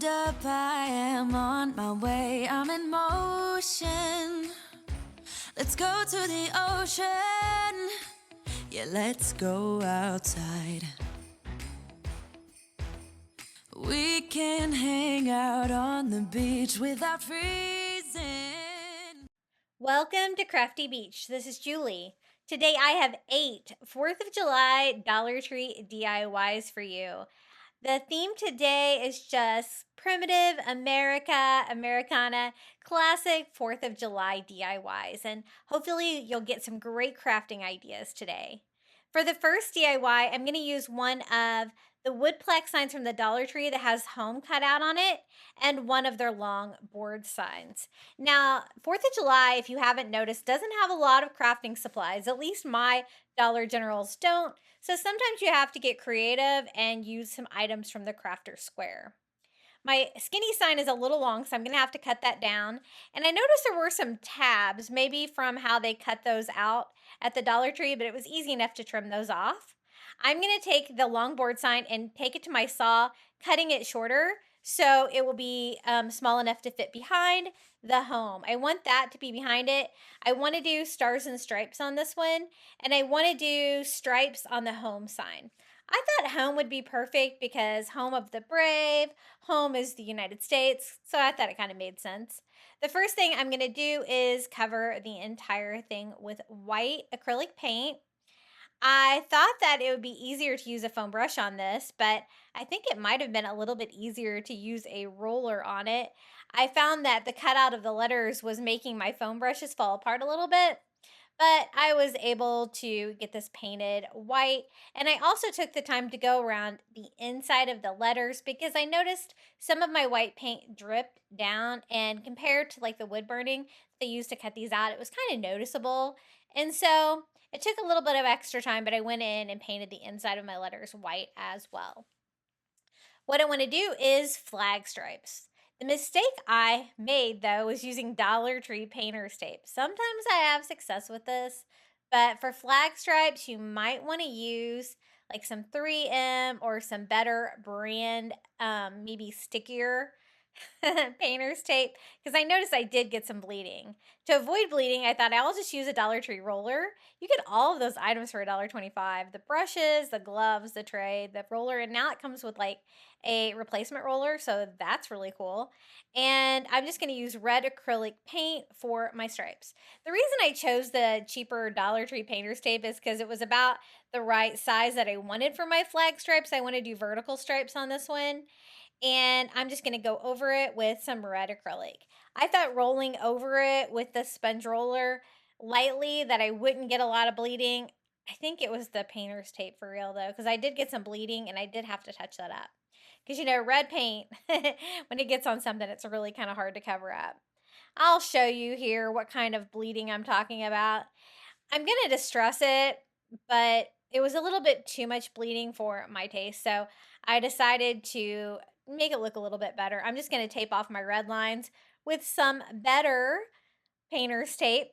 Hold up, I am on my way, I'm in motion. Let's go to the ocean. Yeah, let's go outside. We can hang out on the beach without freezing. Welcome to Crafty Beach. This is Julie. Today I have 8 4th of July Dollar Tree DIYs for you. The theme today is just primitive Americana, classic 4th of July DIYs, and hopefully you'll get some great crafting ideas today. For the first DIY, I'm going to use one of the woodplex signs from the Dollar Tree that has home cut out on it and one of their long board signs. Now, 4th of July, if you haven't noticed, doesn't have a lot of crafting supplies. At least my Dollar Generals don't. So sometimes you have to get creative and use some items from the crafter square. My skinny sign is a little long, so I'm going to have to cut that down. And I noticed there were some tabs, maybe from how they cut those out at the Dollar Tree, but it was easy enough to trim those off. I'm going to take the long board sign and take it to my saw, cutting it shorter so it will be small enough to fit behind the home. I want that to be behind it. I want to do stars and stripes on this one, and I want to do stripes on the home sign. I thought home would be perfect because home of the brave, home is the United States, so I thought it kind of made sense. The first thing I'm going to do is cover the entire thing with white acrylic paint. I thought that it would be easier to use a foam brush on this, but I think it might have been a little bit easier to use a roller on it. I found that the cutout of the letters was making my foam brushes fall apart a little bit, but I was able to get this painted white. And I also took the time to go around the inside of the letters because I noticed some of my white paint dripped down, and compared to like the wood burning they used to cut these out, it was kind of noticeable. And so it took a little bit of extra time, but I went in and painted the inside of my letters white as well. What I want to do is flag stripes. The mistake I made, though, was using Dollar Tree painter's tape. Sometimes I have success with this, but for flag stripes, you might want to use like some 3M or some better brand, maybe stickier painter's tape, because I noticed I did get some bleeding. To avoid bleeding, I thought I'll just use a Dollar Tree roller. You get all of those items for $1.25. The brushes, the gloves, the tray, the roller, and now it comes with like a replacement roller, so that's really cool. And I'm just going to use red acrylic paint for my stripes. The reason I chose the cheaper Dollar Tree painter's tape is because it was about the right size that I wanted for my flag stripes. I want to do vertical stripes on this one, and I'm just going to go over it with some red acrylic. I thought rolling over it with the sponge roller lightly that I wouldn't get a lot of bleeding. I think it was the painter's tape for real though, because I did get some bleeding and I did have to touch that up. Because red paint, when it gets on something, it's really kind of hard to cover up. I'll show you here what kind of bleeding I'm talking about. I'm going to distress it, but it was a little bit too much bleeding for my taste. So I decided to make it look a little bit better. I'm just going to tape off my red lines with some better painter's tape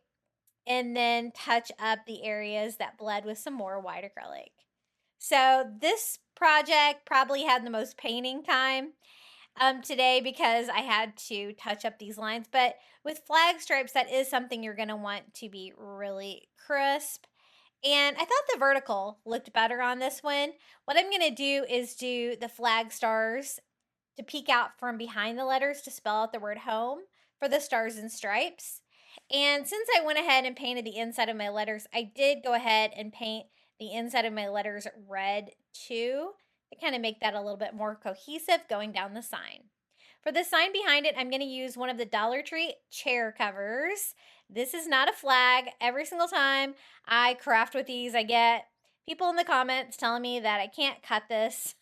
and then touch up the areas that bled with some more white acrylic. So this project probably had the most painting time today because I had to touch up these lines. But with flag stripes, that is something you're going to want to be really crisp. And I thought the vertical looked better on this one. What I'm going to do is do the flag stars to peek out from behind the letters to spell out the word home for the stars and stripes. And since I went ahead and painted the inside of my letters, I did go ahead and paint the inside of my letters red too, to kind of make that a little bit more cohesive going down the sign. For the sign behind it, I'm going to use one of the Dollar Tree chair covers. This is not a flag. Every single time I craft with these, I get people in the comments telling me that I can't cut this.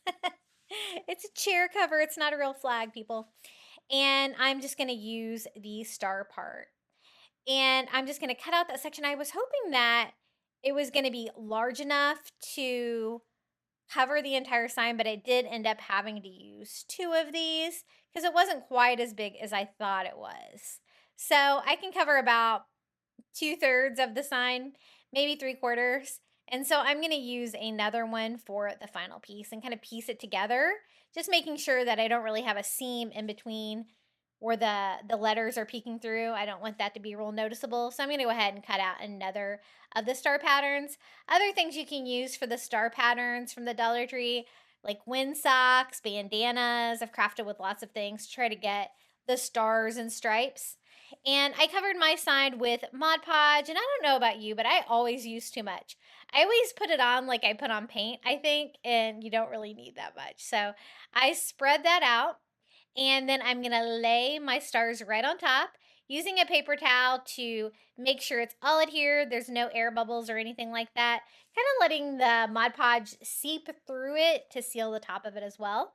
It's a chair cover. It's not a real flag, people. And I'm just going to use the star part. And I'm just going to cut out that section. I was hoping that it was going to be large enough to cover the entire sign, but I did end up having to use 2 of these because it wasn't quite as big as I thought it was. So I can cover about 2/3 of the sign, maybe 3/4. And so I'm going to use another one for the final piece and kind of piece it together just making sure that I don't really have a seam in between where the letters are peeking through. I don't want that to be real noticeable. So I'm going to go ahead and cut out another of the star patterns. Other things you can use for the star patterns from the Dollar Tree, like wind socks, bandanas. I've crafted with lots of things to try to get the stars and stripes. And I covered my sign with Mod Podge, and I don't know about you, but I always use too much. I always put it on like I put on paint, I think, and you don't really need that much. So I spread that out, and then I'm gonna lay my stars right on top using a paper towel to make sure it's all adhered. There's no air bubbles or anything like that. Kind of letting the Mod Podge seep through it to seal the top of it as well.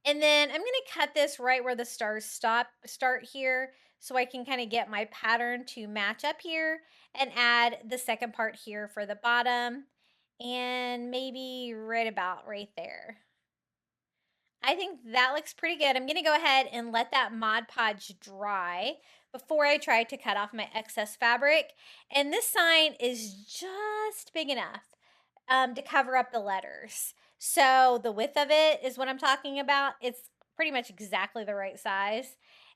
And then I'm going to cut this right where the stars start here so I can kind of get my pattern to match up here and add the second part here for the bottom and maybe right about right there. I think that looks pretty good. I'm going to go ahead and let that Mod Podge dry before I try to cut off my excess fabric. And this sign is just big enough to cover up the letters. So the width of it is what I'm talking about. It's pretty much exactly the right size.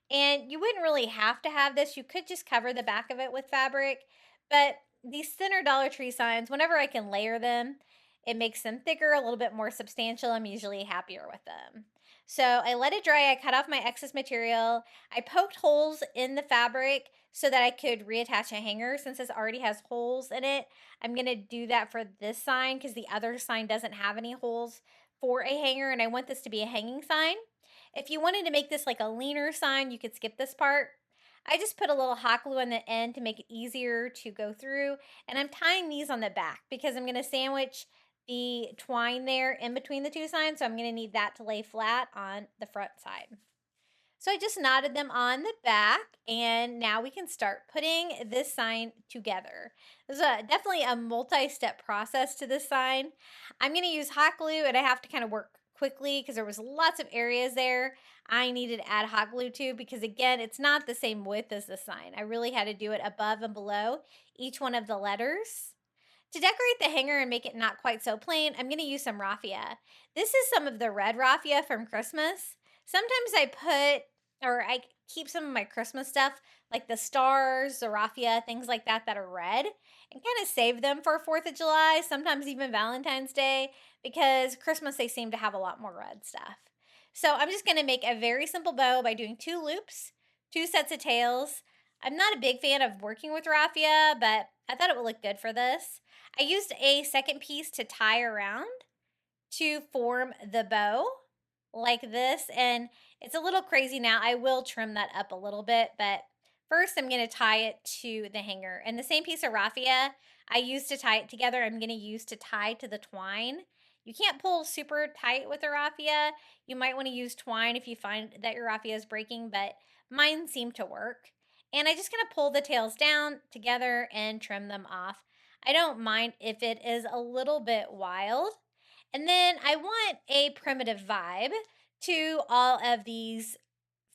And you wouldn't really have to have this. You could just cover the back of it with fabric. But these thinner Dollar Tree signs, whenever I can layer them, it makes them thicker, a little bit more substantial. I'm usually happier with them. So I let it dry. I cut off my excess material. I poked holes in the fabric so that I could reattach a hanger since this already has holes in it. I'm going to do that for this sign because the other sign doesn't have any holes for a hanger, and I want this to be a hanging sign. If you wanted to make this like a leaner sign, you could skip this part. I just put a little hot glue on the end to make it easier to go through, and I'm tying these on the back because I'm going to sandwich the twine there in between the two signs, so I'm going to need that to lay flat on the front side. So I just knotted them on the back, and now we can start putting this sign together. There's definitely a multi-step process to this sign. I'm going to use hot glue, and I have to kind of work quickly because there was lots of areas there I needed to add hot glue to because, again, it's not the same width as the sign. I really had to do it above and below each one of the letters. To decorate the hanger and make it not quite so plain, I'm going to use some raffia. This is some of the red raffia from Christmas. Sometimes I keep some of my Christmas stuff, like the stars, the raffia, things like that are red, and kind of save them for 4th of July, sometimes even Valentine's Day, because Christmas they seem to have a lot more red stuff. So I'm just going to make a very simple bow by doing 2 loops, 2 sets of tails. I'm not a big fan of working with raffia, but I thought it would look good for this. I used a second piece to tie around to form the bow like this, and it's a little crazy now. I will trim that up a little bit, but first I'm going to tie it to the hanger. And the same piece of raffia I used to tie it together, I'm going to use to tie to the twine. You can't pull super tight with the raffia. You might want to use twine if you find that your raffia is breaking, but mine seem to work. And I'm just going to pull the tails down together and trim them off. I don't mind if it is a little bit wild. And then I want a primitive vibe to all of these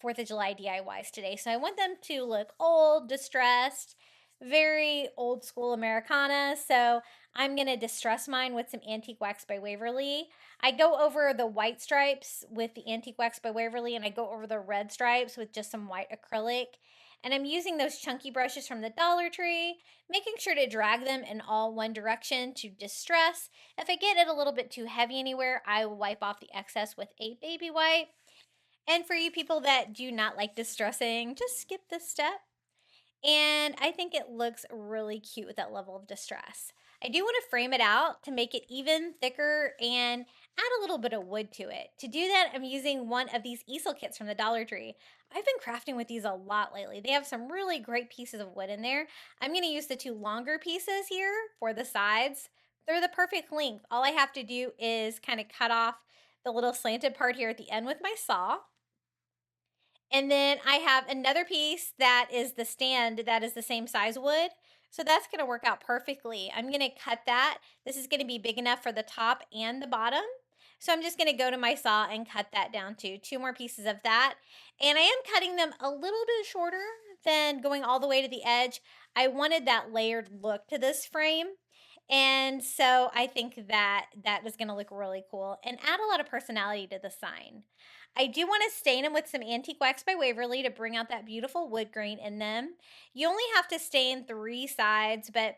4th of July DIYs today. So I want them to look old, distressed, very old school Americana. So I'm going to distress mine with some Antique Wax by Waverly. I go over the white stripes with the Antique Wax by Waverly, and I go over the red stripes with just some white acrylic. And I'm using those chunky brushes from the Dollar Tree, making sure to drag them in all one direction to distress. If I get it a little bit too heavy anywhere, I will wipe off the excess with a baby wipe. And for you people that do not like distressing, just skip this step. And I think it looks really cute with that level of distress. I do want to frame it out to make it even thicker and add a little bit of wood to it. To do that, I'm using one of these easel kits from the Dollar Tree. I've been crafting with these a lot lately. They have some really great pieces of wood in there. I'm going to use the 2 longer pieces here for the sides. They're the perfect length. All I have to do is kind of cut off the little slanted part here at the end with my saw. And then I have another piece that is the stand that is the same size wood. So that's going to work out perfectly. I'm going to cut that. This is going to be big enough for the top and the bottom. So I'm just going to go to my saw and cut that down to 2 more pieces of that. And I am cutting them a little bit shorter than going all the way to the edge. I wanted that layered look to this frame. And so I think that that was going to look really cool and add a lot of personality to the sign. I do want to stain them with some Antique Wax by Waverly to bring out that beautiful wood grain in them. You only have to stain 3 sides, but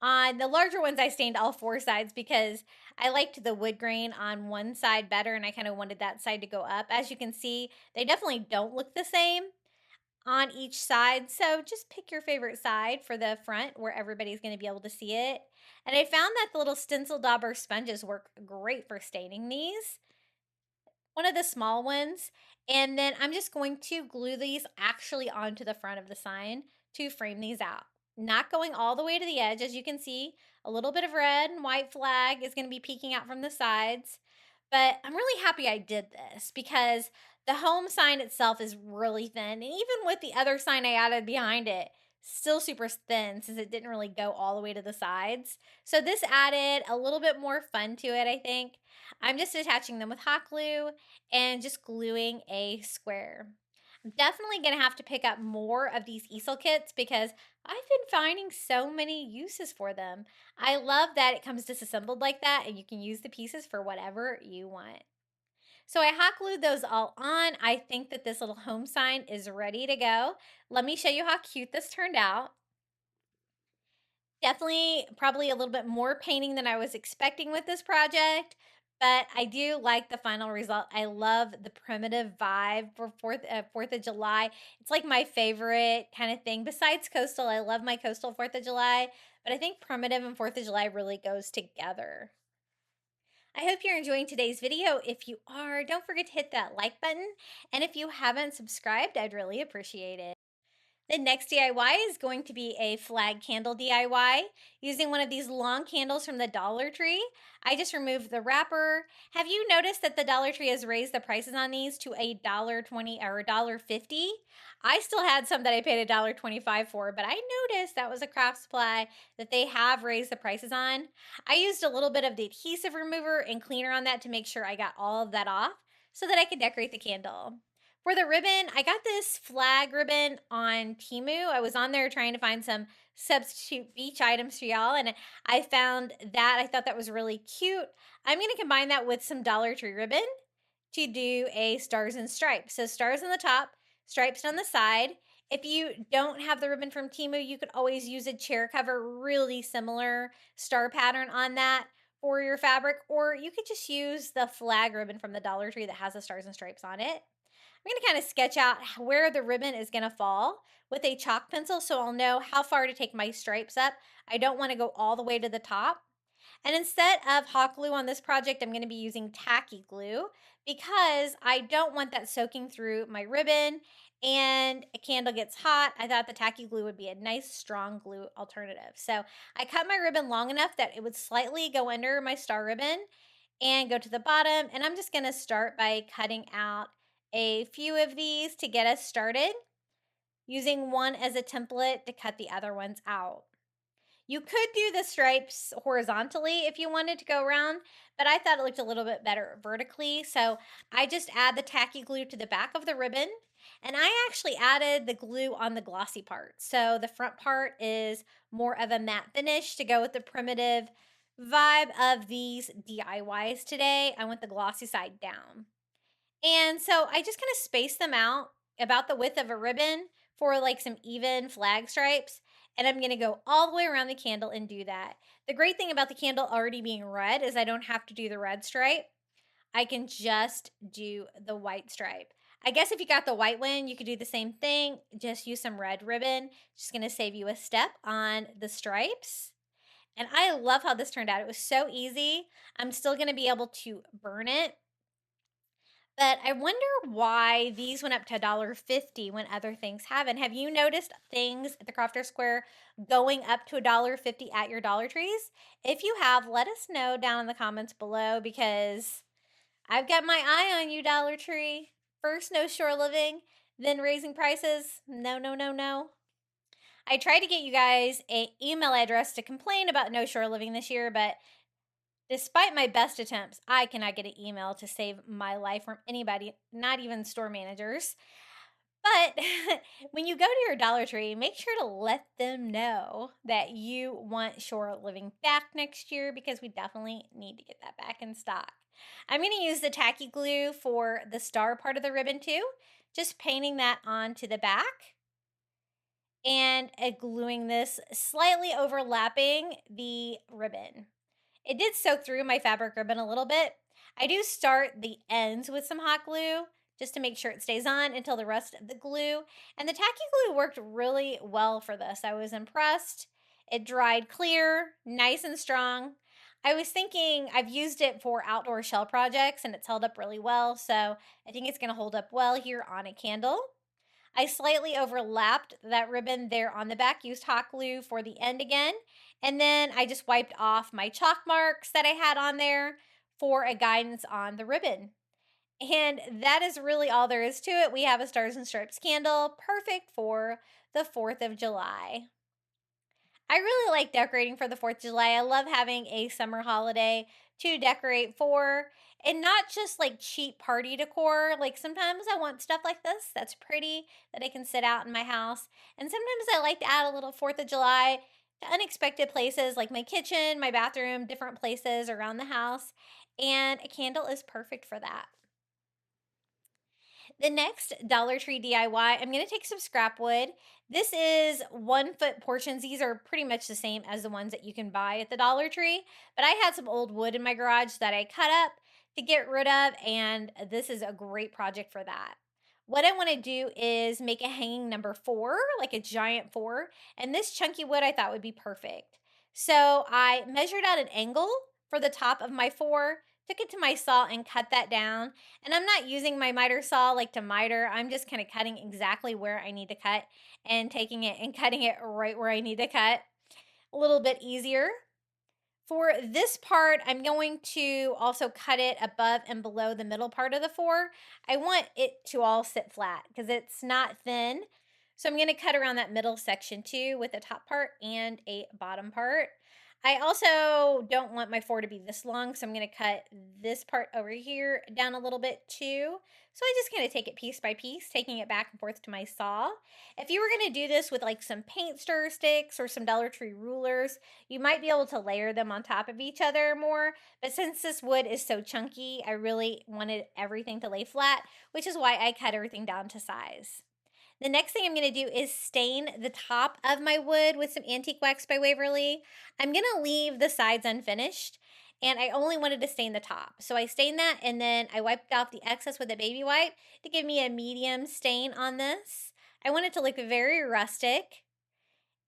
on the larger ones, I stained all 4 sides because I liked the wood grain on one side better and I kind of wanted that side to go up. As you can see, they definitely don't look the same on each side. So just pick your favorite side for the front where everybody's going to be able to see it. And I found that the little stencil dauber sponges work great for staining these. One of the small ones. And then I'm just going to glue these actually onto the front of the sign to frame these out. Not going all the way to the edge. As you can see, a little bit of red and white flag is going to be peeking out from the sides. But I'm really happy I did this because the home sign itself is really thin. And even with the other sign I added behind it, still super thin since it didn't really go all the way to the sides. So this added a little bit more fun to it, I think. I'm just attaching them with hot glue and just gluing a square. I'm definitely going to have to pick up more of these easel kits because I've been finding so many uses for them. I love that it comes disassembled like that and you can use the pieces for whatever you want. So I hot glued those all on. I think that this little home sign is ready to go. Let me show you how cute this turned out. Definitely probably a little bit more painting than I was expecting with this project, but I do like the final result. I love the primitive vibe for 4th of July. It's like my favorite kind of thing. Besides coastal, I love my coastal 4th of July, but I think primitive and 4th of July really goes together. I hope you're enjoying today's video. If you are, don't forget to hit that like button. And if you haven't subscribed, I'd really appreciate it. The next DIY is going to be a flag candle DIY using one of these long candles from the Dollar Tree. I just removed the wrapper. Have you noticed that the Dollar Tree has raised the prices on these to $1.20 or $1.50? I still had some that I paid $1.25 for, but I noticed that was a craft supply that they have raised the prices on. I used a little bit of the adhesive remover and cleaner on that to make sure I got all of that off so that I could decorate the candle. For the ribbon, I got this flag ribbon on Temu. I was on there trying to find some substitute beach items for y'all, and I found that. I thought that was really cute. I'm going to combine that with some Dollar Tree ribbon to do a stars and stripes. So stars on the top, stripes on the side. If you don't have the ribbon from Temu, you could always use a chair cover, really similar star pattern on that for your fabric, or you could just use the flag ribbon from the Dollar Tree that has the stars and stripes on it. I'm going to kind of sketch out where the ribbon is going to fall with a chalk pencil so I'll know how far to take my stripes up. I don't want to go all the way to the top. And instead of hot glue on this project, I'm going to be using tacky glue because I don't want that soaking through my ribbon and a candle gets hot. I thought the tacky glue would be a nice strong glue alternative. So I cut my ribbon long enough that it would slightly go under my star ribbon and go to the bottom. And I'm just going to start by cutting out a few of these to get us started, using one as a template to cut the other ones out. You could do the stripes horizontally if you wanted to go around, but I thought it looked a little bit better vertically. So I just add the tacky glue to the back of the ribbon, and I actually added the glue on the glossy part. So the front part is more of a matte finish to go with the primitive vibe of these DIYs today. I want the glossy side down. And so I just kind of space them out about the width of a ribbon for like some even flag stripes. And I'm going to go all the way around the candle and do that. The great thing about the candle already being red is I don't have to do the red stripe. I can just do the white stripe. I guess if you got the white one, you could do the same thing. Just use some red ribbon. Just going to save you a step on the stripes. And I love how this turned out. It was so easy. I'm still going to be able to burn it. But I wonder why these went up to $1.50 when other things haven't. Have you noticed things at the Crafter Square going up to $1.50 at your Dollar Trees? If you have, let us know down in the comments below because I've got my eye on you, Dollar Tree. First, no shore living, then raising prices. No, no, no, no. I tried to get you guys an email address to complain about no shore living this year, but despite my best attempts, I cannot get an email to save my life from anybody, not even store managers. But when you go to your Dollar Tree, make sure to let them know that you want Shore Living back next year because we definitely need to get that back in stock. I'm going to use the tacky glue for the star part of the ribbon too, just painting that onto the back and gluing this slightly overlapping the ribbon. It did soak through my fabric ribbon a little bit. I do start the ends with some hot glue just to make sure it stays on until the rest of the glue. And the tacky glue worked really well for this. I was impressed. It dried clear, nice and strong. I was thinking I've used it for outdoor shell projects and it's held up really well. So I think it's going to hold up well here on a candle. I slightly overlapped that ribbon there on the back, used hot glue for the end again, and then I just wiped off my chalk marks that I had on there for a guidance on the ribbon. And that is really all there is to it. We have a Stars and Stripes candle, perfect for the 4th of July. I really like decorating for the 4th of July. I love having a summer holiday to decorate for, and not just like cheap party decor. Like sometimes I want stuff like this that's pretty that I can sit out in my house. And sometimes I like to add a little 4th of July to unexpected places like my kitchen, my bathroom, different places around the house. And a candle is perfect for that. The next Dollar Tree DIY, I'm going to take some scrap wood. This is 1-foot portions. These are pretty much the same as the ones that you can buy at the Dollar Tree, but I had some old wood in my garage that I cut up to get rid of, and this is a great project for that. What I want to do is make a hanging number 4, like a giant 4, and this chunky wood I thought would be perfect. So I measured out an angle for the top of my 4, took it to my saw and cut that down. And I'm not using my miter saw like to miter. I'm just kind of cutting exactly where I need to cut and taking it and cutting it right where I need to cut. A little bit easier. For this part, I'm going to also cut it above and below the middle part of the 4. I want it to all sit flat because it's not thin. So I'm going to cut around that middle section too with the top part and a bottom part. I also don't want my 4 to be this long, so I'm going to cut this part over here down a little bit too. So I just kind of take it piece by piece, taking it back and forth to my saw. If you were going to do this with like some paint stir sticks or some Dollar Tree rulers, you might be able to layer them on top of each other more. But since this wood is so chunky, I really wanted everything to lay flat, which is why I cut everything down to size. The next thing I'm going to do is stain the top of my wood with some Antique Wax by Waverly. I'm going to leave the sides unfinished, and I only wanted to stain the top. So I stained that, and then I wiped off the excess with a baby wipe to give me a medium stain on this. I want it to look very rustic.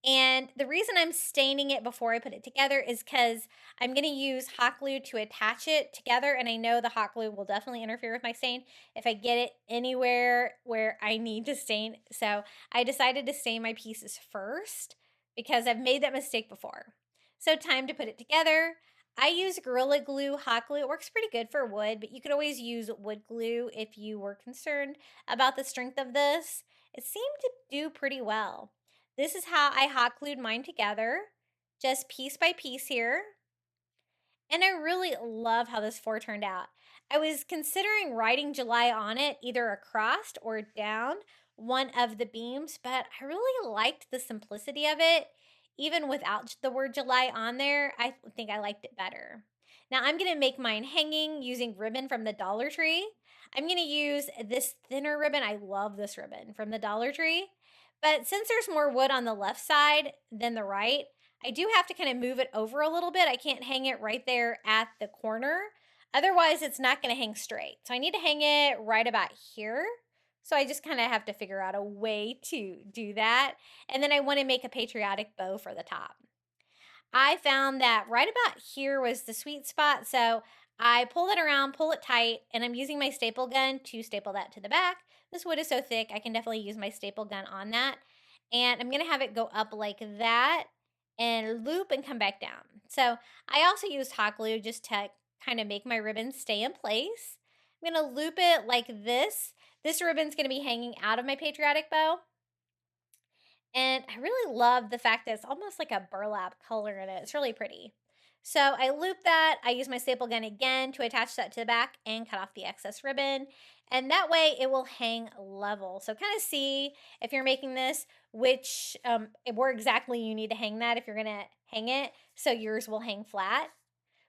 And the reason I'm staining it before I put it together is because I'm going to use hot glue to attach it together. And I know the hot glue will definitely interfere with my stain if I get it anywhere where I need to stain. So I decided to stain my pieces first because I've made that mistake before. So time to put it together. I use Gorilla Glue hot glue. It works pretty good for wood, but you could always use wood glue if you were concerned about the strength of this. It seemed to do pretty well. This is how I hot glued mine together, just piece by piece here. And I really love how this 4 turned out. I was considering writing July on it, either across or down one of the beams, but I really liked the simplicity of it. Even without the word July on there, I think I liked it better. Now I'm going to make mine hanging using ribbon from the Dollar Tree. I'm going to use this thinner ribbon. I love this ribbon from the Dollar Tree. But since there's more wood on the left side than the right, I do have to kind of move it over a little bit. I can't hang it right there at the corner. Otherwise, it's not going to hang straight. So I need to hang it right about here. So I just kind of have to figure out a way to do that. And then I want to make a patriotic bow for the top. I found that right about here was the sweet spot. So I pull it around, pull it tight, and I'm using my staple gun to staple that to the back. This wood is so thick, I can definitely use my staple gun on that. And I'm going to have it go up like that and loop and come back down. So I also used hot glue just to kind of make my ribbon stay in place. I'm going to loop it like this. This ribbon's going to be hanging out of my patriotic bow. And I really love the fact that it's almost like a burlap color in it. It's really pretty. So I loop that. I use my staple gun again to attach that to the back and cut off the excess ribbon. And that way it will hang level. So kind of see if you're making this, where exactly you need to hang that if you're going to hang it. So yours will hang flat.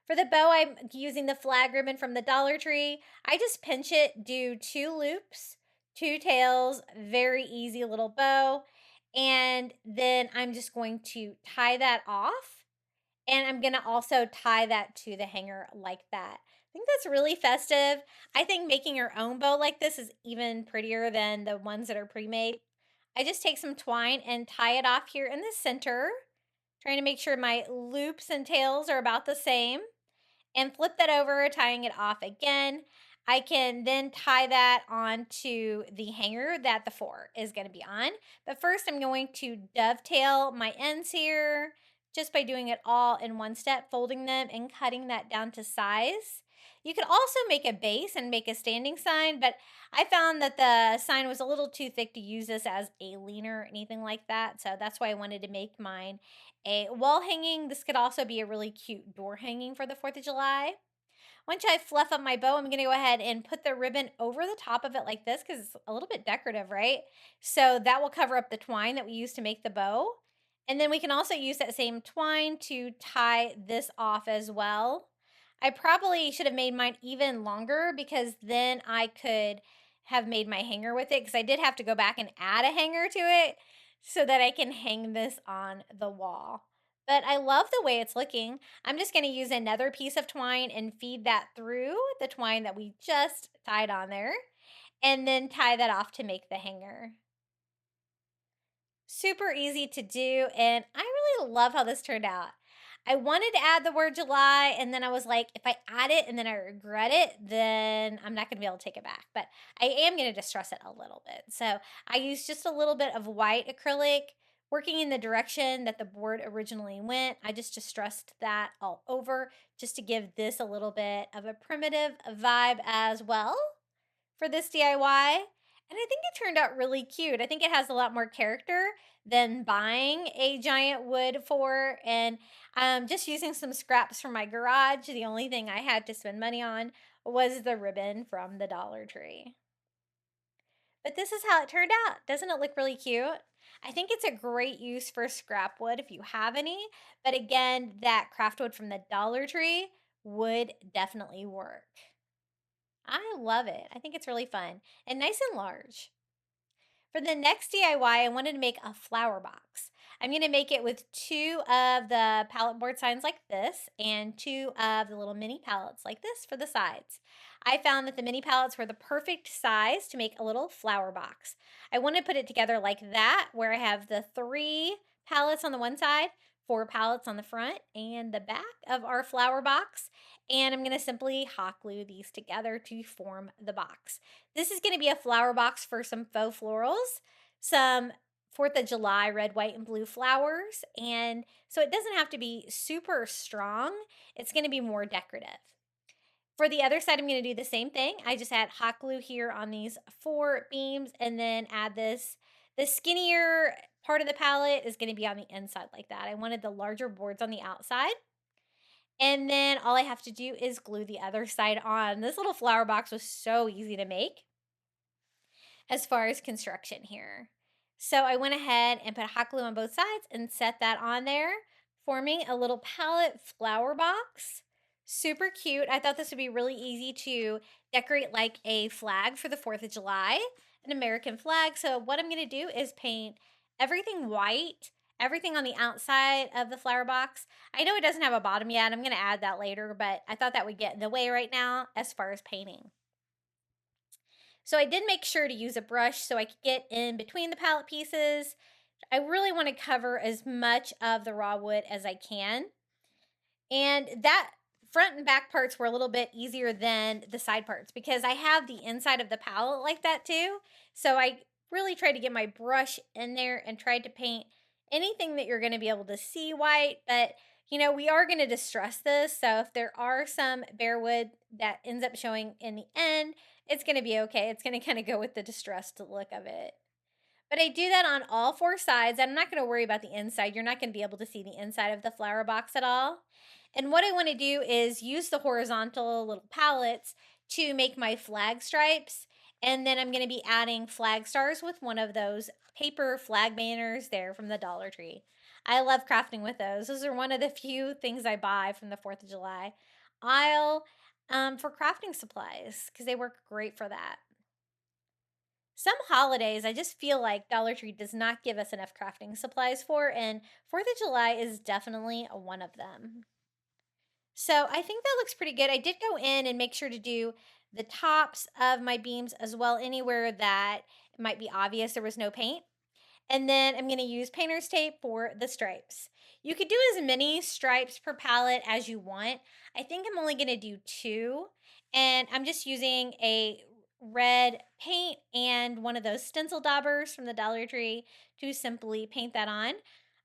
For the bow, I'm using the flag ribbon from the Dollar Tree. I just pinch it, do 2 loops, 2 tails, very easy little bow. And then I'm just going to tie that off. And I'm going to also tie that to the hanger like that. I think that's really festive. I think making your own bow like this is even prettier than the ones that are pre-made. I just take some twine and tie it off here in the center, trying to make sure my loops and tails are about the same, and flip that over, tying it off again. I can then tie that onto the hanger that the 4 is going to be on. But first, I'm going to dovetail my ends here just by doing it all in one step, folding them and cutting that down to size. You could also make a base and make a standing sign, but I found that the sign was a little too thick to use this as a leaner or anything like that. So that's why I wanted to make mine a wall hanging. This could also be a really cute door hanging for the 4th of July. Once I fluff up my bow, I'm going to go ahead and put the ribbon over the top of it like this because it's a little bit decorative, right? So that will cover up the twine that we used to make the bow. And then we can also use that same twine to tie this off as well. I probably should have made mine even longer because then I could have made my hanger with it, because I did have to go back and add a hanger to it so that I can hang this on the wall. But I love the way it's looking. I'm just going to use another piece of twine and feed that through the twine that we just tied on there, and then tie that off to make the hanger. Super easy to do, and I really love how this turned out. I wanted to add the word July, and then I was like, if I add it and then I regret it, then I'm not going to be able to take it back. But I am going to distress it a little bit. So I used just a little bit of white acrylic, working in the direction that the board originally went. I just distressed that all over just to give this a little bit of a primitive vibe as well for this DIY. And I think it turned out really cute. I think it has a lot more character than buying a giant wood for. And just using some scraps from my garage, the only thing I had to spend money on was the ribbon from the Dollar Tree. But this is how it turned out. Doesn't it look really cute? I think it's a great use for scrap wood if you have any. But again, that craft wood from the Dollar Tree would definitely work. I love it. I think it's really fun and nice and large. For the next DIY, I wanted to make a flower box. I'm going to make it with 2 of the pallet board signs like this and 2 of the little mini pallets like this for the sides. I found that the mini pallets were the perfect size to make a little flower box. I want to put it together like that, where I have the 3 pallets on the one side, 4 pallets on the front and the back of our flower box. And I'm going to simply hot glue these together to form the box. This is going to be a flower box for some faux florals, some 4th of July red, white, and blue flowers. And so it doesn't have to be super strong. It's going to be more decorative. For the other side, I'm going to do the same thing. I just add hot glue here on these 4 beams and then add this. The skinnier part of the pallet is going to be on the inside like that. I wanted the larger boards on the outside. And then all I have to do is glue the other side on. This little flower box was so easy to make as far as construction here. So I went ahead and put hot glue on both sides and set that on there, forming a little pallet flower box. Super cute. I thought this would be really easy to decorate like a flag for the 4th of July, an American flag. So what I'm going to do is paint everything white, everything on the outside of the flower box. I know it doesn't have a bottom yet. I'm going to add that later, but I thought that would get in the way right now as far as painting. So I did make sure to use a brush so I could get in between the pallet pieces. I really want to cover as much of the raw wood as I can. And that front and back parts were a little bit easier than the side parts because I have the inside of the pallet like that too. So I really tried to get my brush in there and tried to paint anything that you're going to be able to see white. But, you know, we are going to distress this. So if there are some bare wood that ends up showing in the end, it's going to be okay. It's going to kind of go with the distressed look of it. But I do that on all 4 sides. I'm not going to worry about the inside. You're not going to be able to see the inside of the flower box at all. And what I want to do is use the horizontal little pallets to make my flag stripes. And then I'm going to be adding flag stars with one of those paper flag banners there from the Dollar Tree. I love crafting with those. Those are one of the few things I buy from the 4th of July aisle for crafting supplies because they work great for that. Some holidays I just feel like Dollar Tree does not give us enough crafting supplies for, and 4th of July is definitely one of them. So I think that looks pretty good. I did go in and make sure to do the tops of my beams as well, anywhere that it might be obvious there was no paint. And then I'm going to use painter's tape for the stripes. You could do as many stripes per palette as you want. I think I'm only going to do 2. And I'm just using a red paint and one of those stencil daubers from the Dollar Tree to simply paint that on.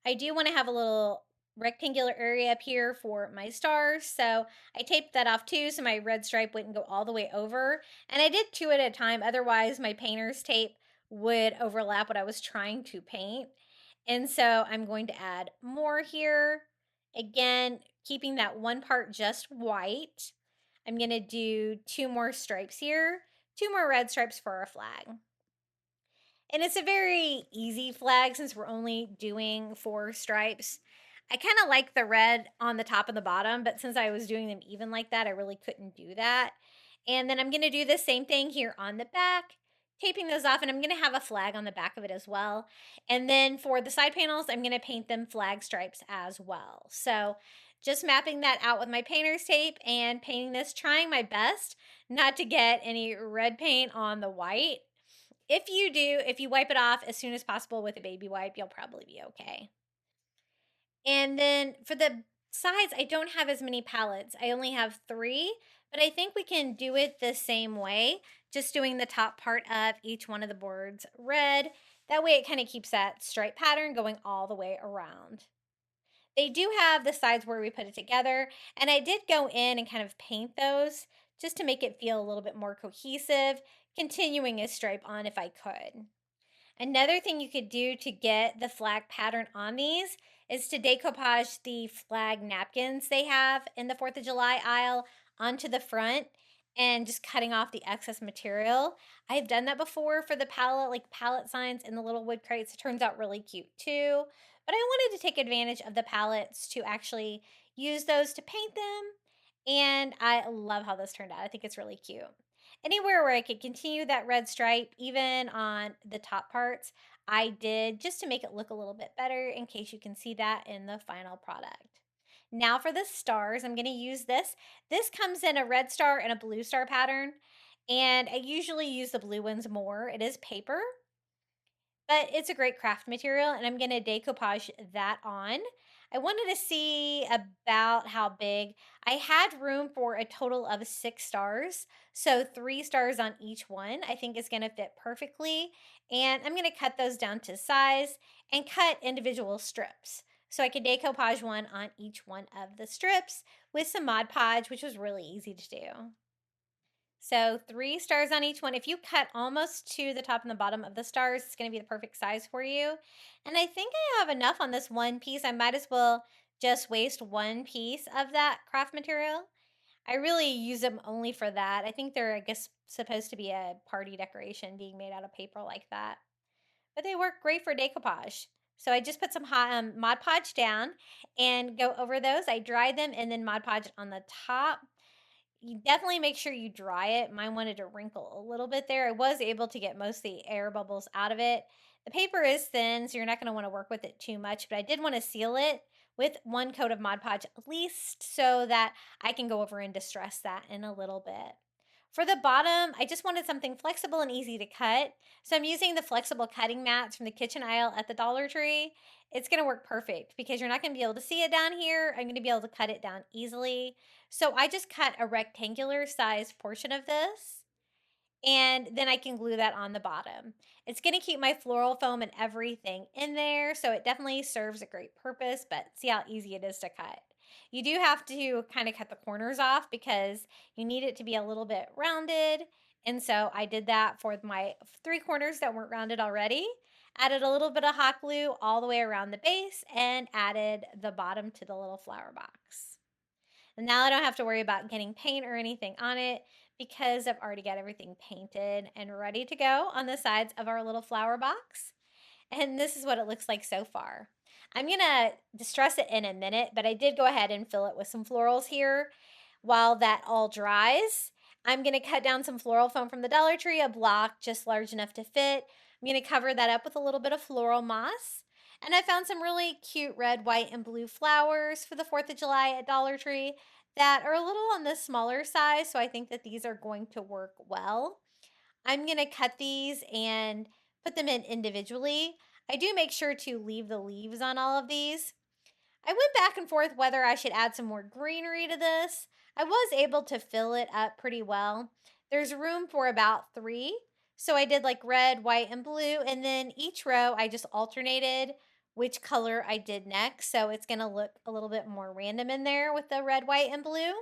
I do want to have a little rectangular area up here for my stars, so I taped that off too so my red stripe wouldn't go all the way over. And I did 2 at a time, otherwise my painter's tape would overlap what I was trying to paint. And so I'm going to add more here. Again, keeping that one part just white. I'm going to do 2 more stripes here, 2 more red stripes for our flag. And it's a very easy flag since we're only doing 4 stripes. I kind of like the red on the top and the bottom, but since I was doing them even like that, I really couldn't do that. And then I'm going to do the same thing here on the back, taping those off, and I'm going to have a flag on the back of it as well. And then for the side panels, I'm going to paint them flag stripes as well. So just mapping that out with my painter's tape and painting this, trying my best not to get any red paint on the white. If you do, if you wipe it off as soon as possible with a baby wipe, you'll probably be okay. And then for the sides, I don't have as many pallets. I only have 3, but I think we can do it the same way, just doing the top part of each one of the boards red. That way it kind of keeps that stripe pattern going all the way around. They do have the sides where we put it together, and I did go in and kind of paint those just to make it feel a little bit more cohesive, continuing a stripe on if I could. Another thing you could do to get the flag pattern on these is to decoupage the flag napkins they have in the 4th of July aisle onto the front and just cutting off the excess material. I've done that before for the pallet, like pallet signs in the little wood crates. It turns out really cute too. But I wanted to take advantage of the pallets to actually use those to paint them. And I love how this turned out. I think it's really cute. Anywhere where I could continue that red stripe, even on the top parts, I did just to make it look a little bit better in case you can see that in the final product. Now for the stars, I'm going to use this. This comes in a red star and a blue star pattern, and I usually use the blue ones more. It is paper, but it's a great craft material, and I'm going to decoupage that on. I wanted to see about how big. I had room for a total of 6 stars, so 3 stars on each one I think is going to fit perfectly. And I'm going to cut those down to size and cut individual strips. So I could decoupage one on each one of the strips with some Mod Podge, which was really easy to do. So 3 stars on each one. If you cut almost to the top and the bottom of the stars, it's going to be the perfect size for you. And I think I have enough on this one piece. I might as well just waste one piece of that craft material. I really use them only for that. I think they're, I guess, supposed to be a party decoration being made out of paper like that. But they work great for decoupage. So I just put some Mod Podge down and go over those. I dried them and then Mod Podge on the top. You definitely make sure you dry it. Mine wanted to wrinkle a little bit there. I was able to get most of the air bubbles out of it. The paper is thin, so you're not going to want to work with it too much, but I did want to seal it with one coat of Mod Podge at least so that I can go over and distress that in a little bit. For the bottom, I just wanted something flexible and easy to cut. So I'm using the flexible cutting mats from the kitchen aisle at the Dollar Tree. It's going to work perfect because you're not going to be able to see it down here. I'm going to be able to cut it down easily. So I just cut a rectangular sized portion of this, and then I can glue that on the bottom. It's going to keep my floral foam and everything in there, so it definitely serves a great purpose, but see how easy it is to cut. You do have to kind of cut the corners off because you need it to be a little bit rounded, And so I did that for my 3 corners that weren't rounded already. Added a little bit of hot glue all the way around the base and added the bottom to the little flower box. And now I don't have to worry about getting paint or anything on it because I've already got everything painted and ready to go on the sides of our little flower box. And this is what it looks like so far. I'm going to distress it in a minute, but I did go ahead and fill it with some florals here while that all dries. I'm going to cut down some floral foam from the Dollar Tree, a block just large enough to fit. I'm going to cover that up with a little bit of floral moss. And I found some really cute red, white, and blue flowers for the 4th of July at Dollar Tree that are a little on the smaller size, so I think that these are going to work well. I'm going to cut these and put them in individually. I do make sure to leave the leaves on all of these. I went back and forth whether I should add some more greenery to this. I was able to fill it up pretty well. There's room for about 3. So I did like red, white, and blue. And then each row I just alternated which color I did next. So it's going to look a little bit more random in there with the red, white, and blue.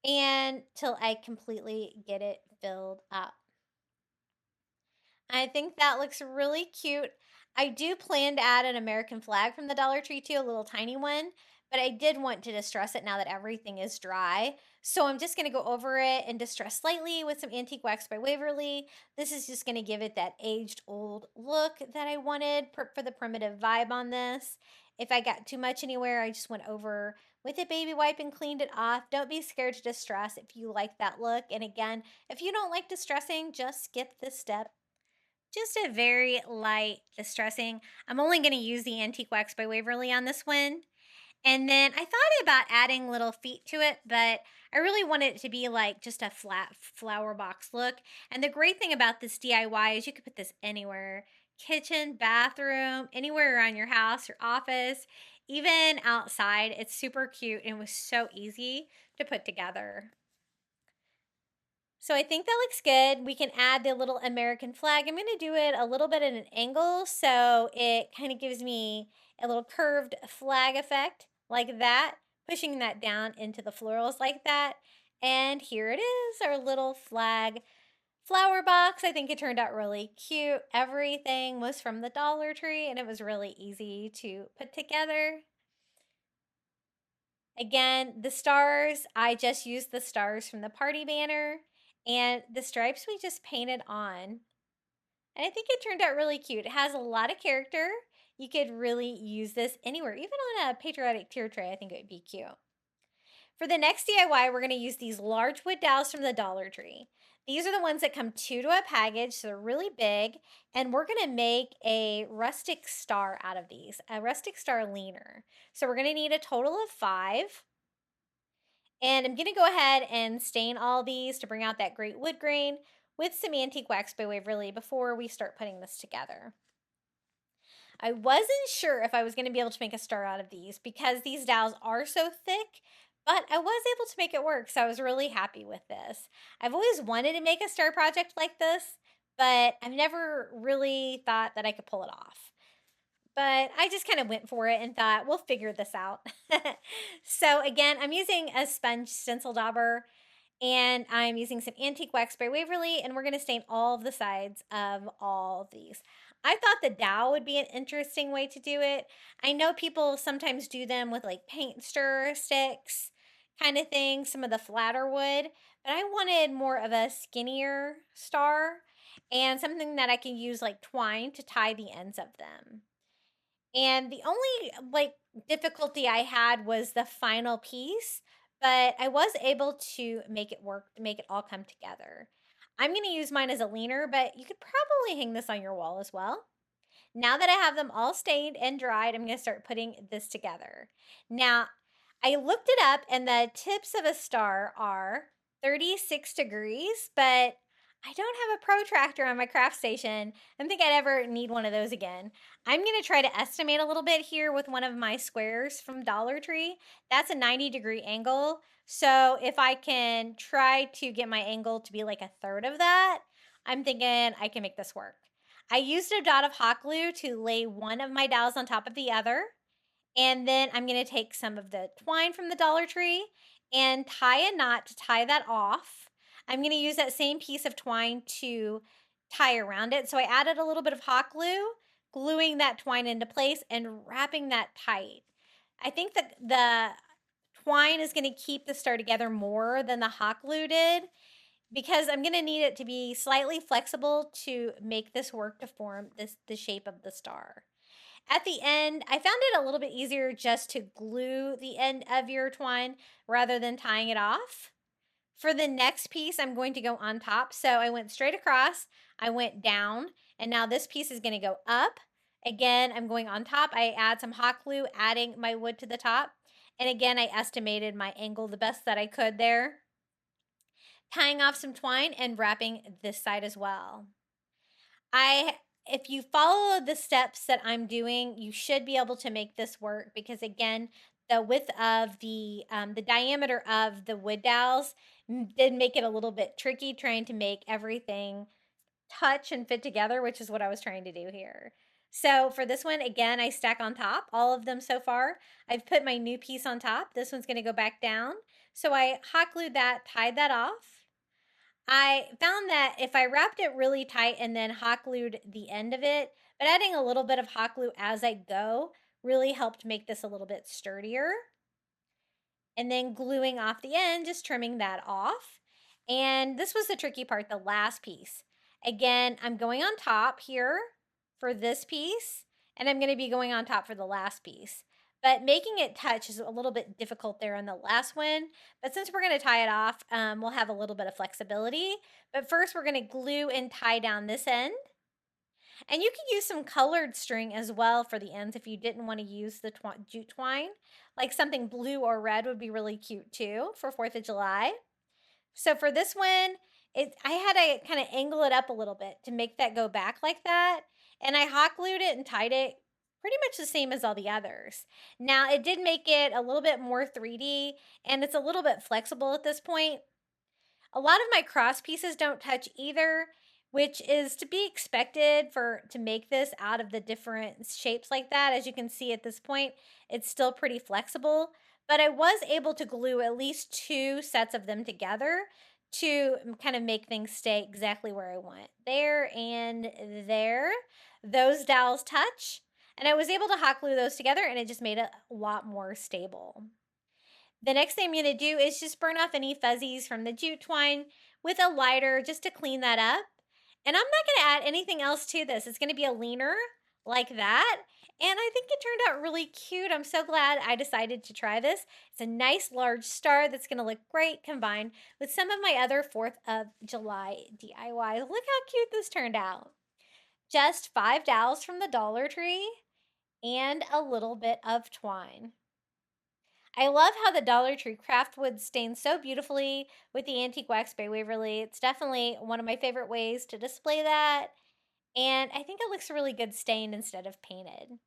And till I completely get it filled up. I think that looks really cute. I do plan to add an American flag from the Dollar Tree too, a little tiny one, but I did want to distress it now that everything is dry. So I'm just going to go over it and distress slightly with some antique wax by Waverly. This is just going to give it that aged old look that I wanted for the primitive vibe on this. If I got too much anywhere, I just went over with a baby wipe and cleaned it off. Don't be scared to distress if you like that look. And again, if you don't like distressing, just skip this step. Just a very light distressing. I'm only going to use the Antique Wax by Waverly on this one. And then I thought about adding little feet to it, but I really want it to be like just a flat flower box look. And the great thing about this DIY is you could put this anywhere. Kitchen, bathroom, anywhere around your house, your office, even outside. It's super cute and it was so easy to put together. So I think that looks good. We can add the little American flag. I'm going to do it a little bit at an angle so it kind of gives me a little curved flag effect like that, pushing that down into the florals like that. And here it is, our little flag flower box. I think it turned out really cute. Everything was from the Dollar Tree and it was really easy to put together. Again, the stars, I just used the stars from the party banner. And the stripes we just painted on. And I think it turned out really cute. It has a lot of character. You could really use this anywhere, even on a patriotic tier tray. I think it would be cute. For the next DIY, we're going to use these large wood dowels from the Dollar Tree. These are the ones that come 2 to a package, so they're really big. And we're going to make a rustic star out of these, a rustic star leaner. So we're going to need a total of 5. And I'm going to go ahead and stain all these to bring out that great wood grain with some Antique Wax by Waverly before we start putting this together. I wasn't sure if I was going to be able to make a star out of these because these dowels are so thick, but I was able to make it work, so I was really happy with this. I've always wanted to make a star project like this, but I've never really thought that I could pull it off. But I just kind of went for it and thought, we'll figure this out. So again, I'm using a sponge stencil dauber and I'm using some Antique Wax by Waverly and we're going to stain all of the sides of all of these. I thought the dowel would be an interesting way to do it. I know people sometimes do them with like paint stir sticks kind of thing, some of the flatter wood, but I wanted more of a skinnier star and something that I can use like twine to tie the ends of them. And the only like difficulty I had was the final piece, but I was able to make it work, to make it all come together. I'm going to use mine as a leaner, but you could probably hang this on your wall as well. Now that I have them all stained and dried, I'm going to start putting this together. Now, I looked it up and the tips of a star are 36 degrees, but I don't have a protractor on my craft station. I don't think I'd ever need one of those again. I'm going to try to estimate a little bit here with one of my squares from Dollar Tree. That's a 90-degree angle. So if I can try to get my angle to be like a third of that, I'm thinking I can make this work. I used a dot of hot glue to lay one of my dowels on top of the other. And then I'm going to take some of the twine from the Dollar Tree and tie a knot to tie that off. I'm going to use that same piece of twine to tie around it. So I added a little bit of hot glue, gluing that twine into place and wrapping that tight. I think that the twine is going to keep the star together more than the hot glue did, because I'm going to need it to be slightly flexible to make this work to form the shape of the star. At the end, I found it a little bit easier just to glue the end of your twine rather than tying it off. For the next piece, I'm going to go on top. So I went straight across, I went down, and now this piece is going to go up. Again, I'm going on top. I add some hot glue, adding my wood to the top. And again, I estimated my angle the best that I could there. Tying off some twine and wrapping this side as well. If you follow the steps that I'm doing, you should be able to make this work, because again, the width of the diameter of the wood dowels did make it a little bit tricky trying to make everything touch and fit together, which is what I was trying to do here. So for this one, again, I stack on top, all of them so far. I've put my new piece on top. This one's going to go back down. So I hot glued that, tied that off. I found that if I wrapped it really tight and then hot glued the end of it, but adding a little bit of hot glue as I go really helped make this a little bit sturdier. And then gluing off the end, just trimming that off. And this was the tricky part, the last piece. Again, I'm going on top here for this piece, and I'm going to be going on top for the last piece. But making it touch is a little bit difficult there on the last one. But since we're going to tie it off, we'll have a little bit of flexibility. But first, we're going to glue and tie down this end. And you could use some colored string as well for the ends if you didn't want to use the jute twine. Like something blue or red would be really cute too for 4th of July. So for this one, I had to kind of angle it up a little bit to make that go back like that. And I hot glued it and tied it pretty much the same as all the others. Now, it did make it a little bit more 3D, and it's a little bit flexible at this point. A lot of my cross pieces don't touch either, which is to be expected to make this out of the different shapes like that. As you can see at this point, it's still pretty flexible, but I was able to glue at least 2 sets of them together to kind of make things stay exactly where I want. There and there. Those dowels touch, and I was able to hot glue those together, and it just made it a lot more stable. The next thing I'm going to do is just burn off any fuzzies from the jute twine with a lighter just to clean that up. And I'm not going to add anything else to this. It's going to be a leaner like that. And I think it turned out really cute. I'm so glad I decided to try this. It's a nice large star that's going to look great combined with some of my other 4th of July DIYs. Look how cute this turned out. Just 5 dowels from the Dollar Tree and a little bit of twine. I love how the Dollar Tree craft wood stains so beautifully with the antique wax by Waverly. It's definitely one of my favorite ways to display that. And I think it looks really good stained instead of painted.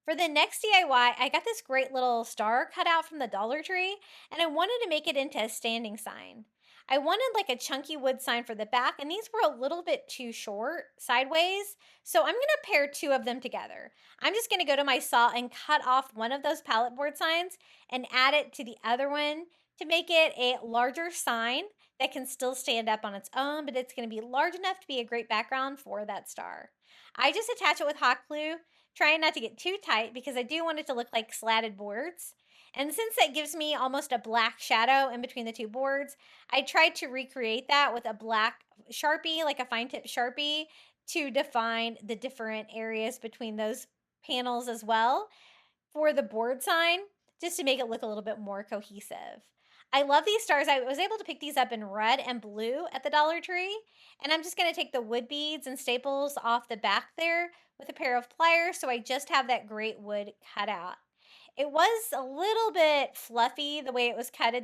For the next DIY, I got this great little star cut out from the Dollar Tree, and I wanted to make it into a standing sign. I wanted like a chunky wood sign for the back, and these were a little bit too short sideways, so I'm going to pair 2 of them together. I'm just going to go to my saw and cut off one of those pallet board signs and add it to the other one to make it a larger sign that can still stand up on its own, but it's going to be large enough to be a great background for that star. I just attach it with hot glue, trying not to get too tight because I do want it to look like slatted boards. And since that gives me almost a black shadow in between the 2 boards, I tried to recreate that with a black Sharpie, like a fine tip Sharpie, to define the different areas between those panels as well for the board sign, just to make it look a little bit more cohesive. I love these stars. I was able to pick these up in red and blue at the Dollar Tree. And I'm just going to take the wood beads and staples off the back there with a pair of pliers, so I just have that great wood cut out. It was a little bit fluffy the way it was cut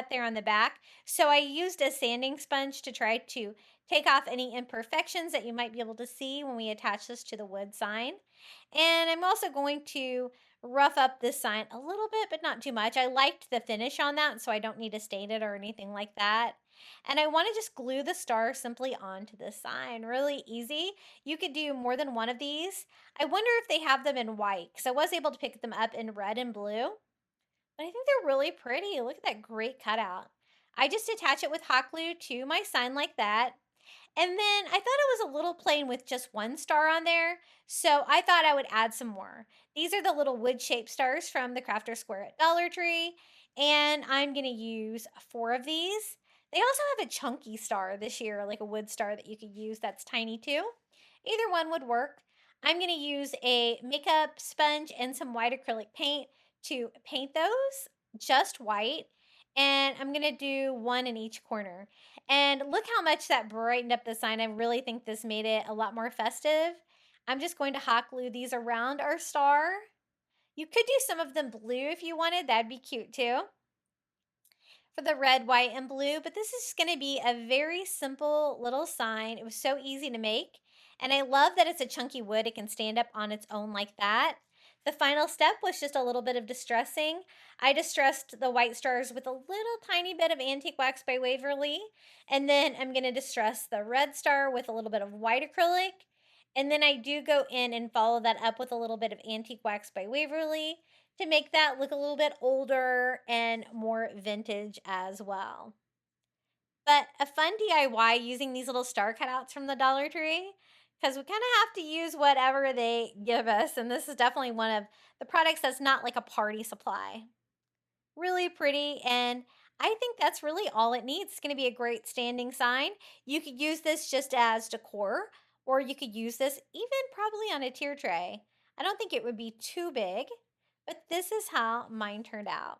there on the back, so I used a sanding sponge to try to take off any imperfections that you might be able to see when we attach this to the wood sign. And I'm also going to rough up this sign a little bit, but not too much. I liked the finish on that, so I don't need to stain it or anything like that. And I want to just glue the star simply onto the sign. Really easy. You could do more than one of these. I wonder if they have them in white, because I was able to pick them up in red and blue. But I think they're really pretty. Look at that great cutout. I just attach it with hot glue to my sign like that. And then I thought it was a little plain with just one star on there, so I thought I would add some more. These are the little wood-shaped stars from the Crafter Square at Dollar Tree, and I'm going to use 4 of these. They also have a chunky star this year, like a wood star that you could use that's tiny too. Either one would work. I'm going to use a makeup sponge and some white acrylic paint to paint those just white, and I'm going to do one in each corner. And look how much that brightened up the sign. I really think this made it a lot more festive. I'm just going to hot glue these around our star. You could do some of them blue if you wanted. That'd be cute too. For the red, white, and blue, but this is going to be a very simple little sign. It was so easy to make, and I love that it's a chunky wood. It can stand up on its own like that. The final step was just a little bit of distressing. I distressed the white stars with a little tiny bit of antique wax by Waverly, and then I'm going to distress the red star with a little bit of white acrylic, and then I do go in and follow that up with a little bit of antique wax by Waverly to make that look a little bit older and more vintage as well. But a fun DIY using these little star cutouts from the Dollar Tree, because we kind of have to use whatever they give us. And this is definitely one of the products that's not like a party supply. Really pretty, and I think that's really all it needs. It's going to be a great standing sign. You could use this just as decor, or you could use this even probably on a tier tray. I don't think it would be too big, but this is how mine turned out.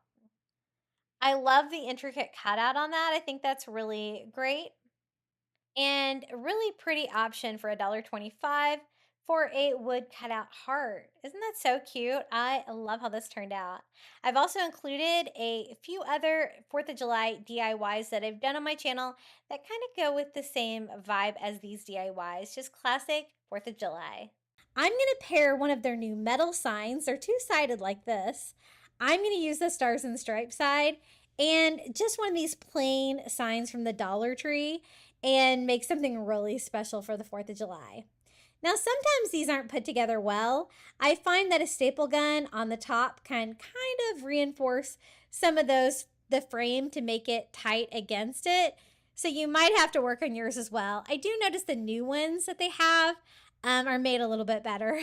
I love the intricate cutout on that. I think that's really great. And a really pretty option for $1.25 for a wood cutout heart. Isn't that so cute? I love how this turned out. I've also included a few other 4th of July DIYs that I've done on my channel that kind of go with the same vibe as these DIYs, just classic 4th of July. I'm going to pair one of their new metal signs. They're two-sided like this. I'm going to use the Stars and Stripes side and just one of these plain signs from the Dollar Tree and make something really special for the 4th of July. Now, sometimes these aren't put together well. I find that a staple gun on the top can kind of reinforce some of the frame to make it tight against it. So you might have to work on yours as well. I do notice the new ones that they have are made a little bit better.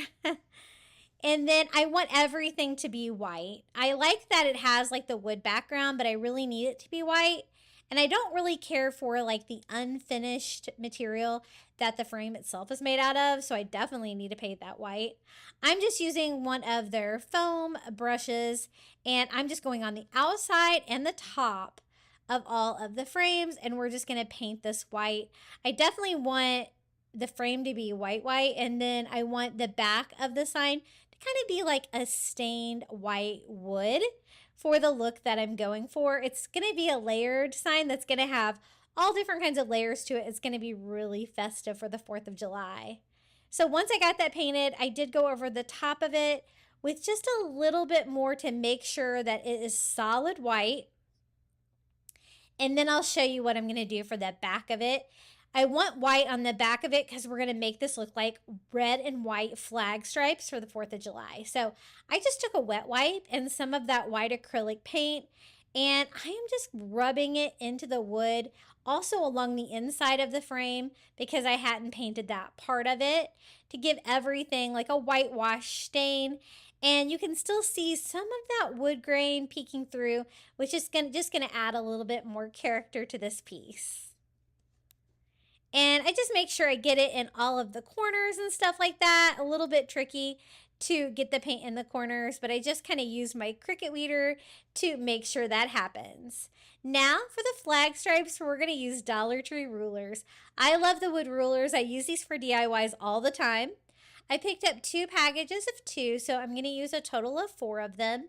And then I want everything to be white. I like that it has like the wood background, but I really need it to be white. And I don't really care for like the unfinished material that the frame itself is made out of, so I definitely need to paint that white. I'm just using one of their foam brushes, and I'm just going on the outside and the top of all of the frames, and we're just going to paint this white. I definitely want the frame to be white, and then I want the back of the sign to kind of be like a stained white wood for the look that I'm going for. It's going to be a layered sign that's going to have all different kinds of layers to it. It's going to be really festive for the 4th of July. So once I got that painted, I did go over the top of it with just a little bit more to make sure that it is solid white. And then I'll show you what I'm going to do for the back of it. I want white on the back of it because we're going to make this look like red and white flag stripes for the 4th of July. So I just took a wet wipe and some of that white acrylic paint, and I am just rubbing it into the wood, also along the inside of the frame because I hadn't painted that part of it, to give everything like a whitewash stain. And you can still see some of that wood grain peeking through, which is just going to add a little bit more character to this piece. And I just make sure I get it in all of the corners and stuff like that. A little bit tricky to get the paint in the corners, but I just kind of use my Cricut weeder to make sure that happens. Now for the flag stripes, we're going to use Dollar Tree rulers. I love the wood rulers. I use these for DIYs all the time. I picked up 2 packages of 2, so I'm going to use a total of 4 of them.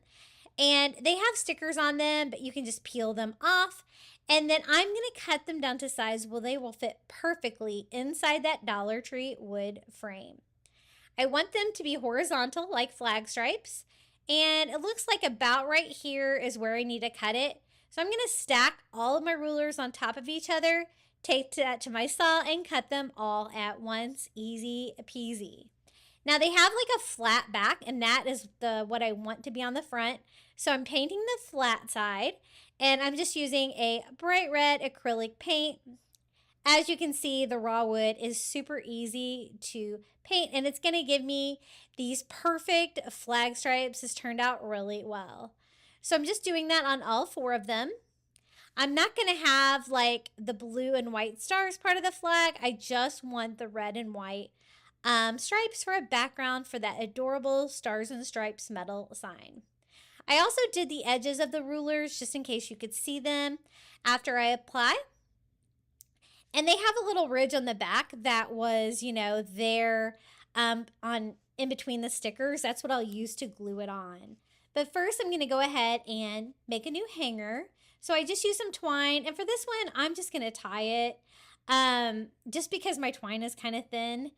And they have stickers on them, but you can just peel them off. And then I'm going to cut them down to size where they will fit perfectly inside that Dollar Tree wood frame. I want them to be horizontal like flag stripes. And it looks like about right here is where I need to cut it. So I'm going to stack all of my rulers on top of each other, take that to my saw, and cut them all at once. Easy peasy. Now they have like a flat back, and that is what I want to be on the front. So I'm painting the flat side, And I'm just using a bright red acrylic paint. As you can see, the raw wood is super easy to paint, and it's going to give me these perfect flag stripes. This turned out really well. So I'm just doing that on all 4 of them. I'm not going to have like the blue and white stars part of the flag. I just want the red and white stripes for a background for that adorable stars and stripes metal sign. I also did the edges of the rulers just in case you could see them after I apply. And they have a little ridge on the back that was, there on in between the stickers. That's what I'll use to glue it on. But first, I'm going to go ahead and make a new hanger. So I just used some twine, and for this one, I'm just going to tie it just because my twine is kind of thin.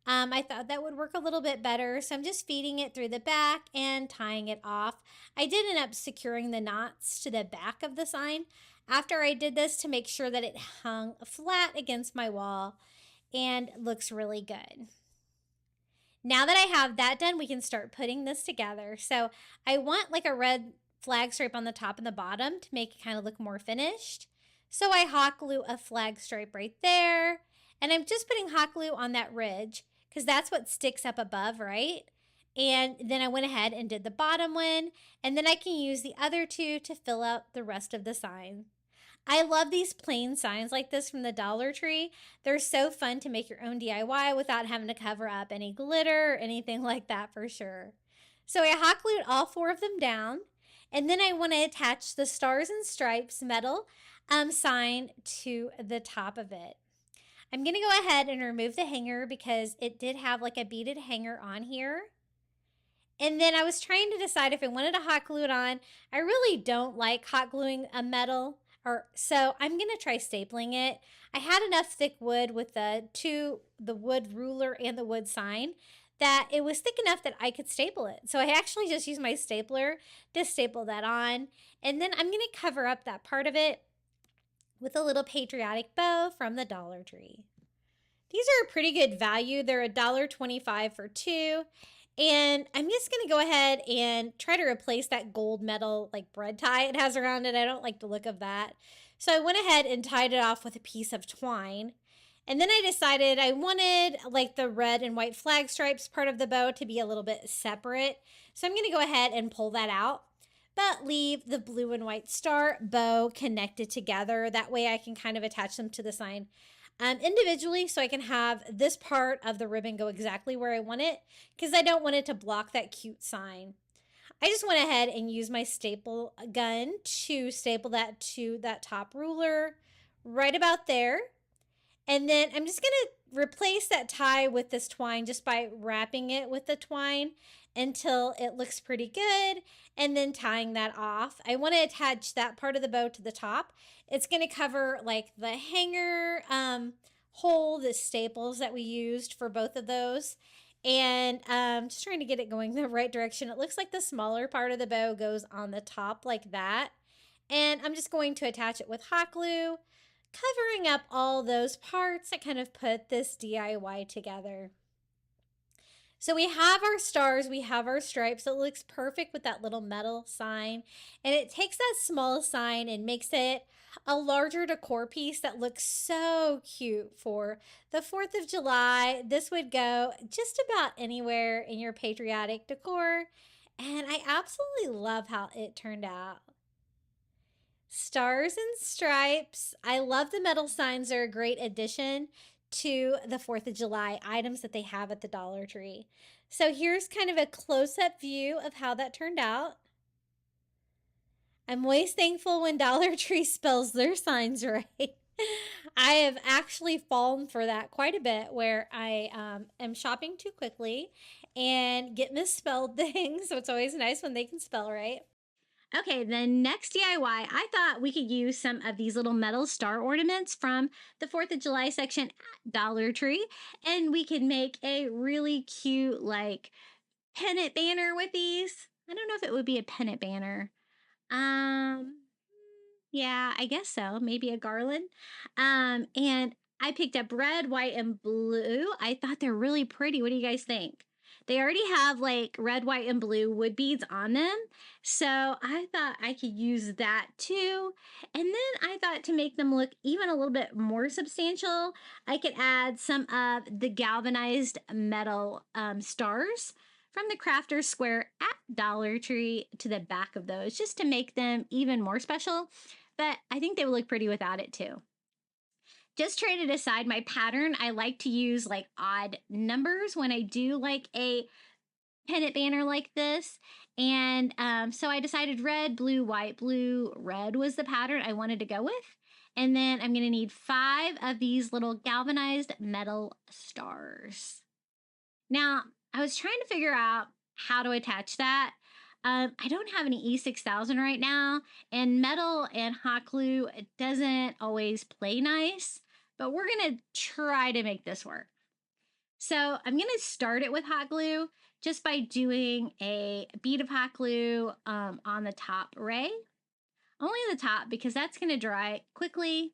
I thought that would work a little bit better, so I'm just feeding it through the back and tying it off. I did end up securing the knots to the back of the sign after I did this to make sure that it hung flat against my wall and looks really good. Now that I have that done, we can start putting this together. So I want like a red flag stripe on the top and the bottom to make it kind of look more finished. So I hot glue a flag stripe right there. And I'm just putting hot glue on that ridge because that's what sticks up above, right? And then I went ahead and did the bottom one. And then I can use the other 2 to fill out the rest of the sign. I love these plain signs like this from the Dollar Tree. They're so fun to make your own DIY without having to cover up any glitter or anything like that for sure. So I hot glued all 4 of them down. And then I want to attach the stars and stripes metal sign to the top of it. I'm going to go ahead and remove the hanger because it did have like a beaded hanger on here. And then I was trying to decide if I wanted to hot glue it on. I really don't like hot gluing a metal, so I'm going to try stapling it. I had enough thick wood with the wood ruler and the wood sign that it was thick enough that I could staple it. So I actually just used my stapler to staple that on. And then I'm going to cover up that part of it with a little patriotic bow from the Dollar Tree. These are a pretty good value. They're $1.25 for 2. And I'm just going to go ahead and try to replace that gold metal like bread tie it has around it. I don't like the look of that. So I went ahead and tied it off with a piece of twine. And then I decided I wanted like the red and white flag stripes part of the bow to be a little bit separate. So I'm going to go ahead and pull that out, but leave the blue and white star bow connected together. That way I can kind of attach them to the sign individually so I can have this part of the ribbon go exactly where I want it because I don't want it to block that cute sign. I just went ahead and used my staple gun to staple that to that top ruler right about there. And then I'm just going to replace that tie with this twine just by wrapping it with the twine until it looks pretty good and then tying that off. I want to attach that part of the bow to the top. It's going to cover like the hanger hole, the staples that we used for both of those. And just trying to get it going the right direction. It looks like the smaller part of the bow goes on the top like that. And I'm just going to attach it with hot glue, covering up all those parts that kind of put this DIY together. So we have our stars, we have our stripes. It looks perfect with that little metal sign. And it takes that small sign and makes it a larger decor piece that looks so cute for the 4th of July. This would go just about anywhere in your patriotic decor. And I absolutely love how it turned out. Stars and stripes. I love the metal signs. They're a great addition to the 4th of July items that they have at the Dollar Tree. So here's kind of a close-up view of how that turned out. I'm always thankful when Dollar Tree spells their signs right. I have actually fallen for that quite a bit where I am shopping too quickly and get misspelled things. So it's always nice when they can spell right. Okay, the next DIY, I thought we could use some of these little metal star ornaments from the 4th of July section at Dollar Tree, and we could make a really cute, like, pennant banner with these. I don't know if it would be a pennant banner. Yeah, I guess so. Maybe a garland. And I picked up red, white, and blue. I thought they're really pretty. What do you guys think? They already have like red, white, and blue wood beads on them. So I thought I could use that too. And then I thought to make them look even a little bit more substantial, I could add some of the galvanized metal stars from the Crafter's Square at Dollar Tree to the back of those, just to make them even more special. But I think they would look pretty without it too. Just traded aside my pattern. I like to use like odd numbers when I do like a pennant banner like this. And so I decided red, blue, white, blue, red was the pattern I wanted to go with. And then I'm going to need 5 of these little galvanized metal stars. Now, I was trying to figure out how to attach that. I don't have any E6000 right now, and metal and hot glue doesn't always play nice, but we're going to try to make this work. So I'm going to start it with hot glue just by doing a bead of hot glue on the top ray. Only the top, because that's going to dry quickly,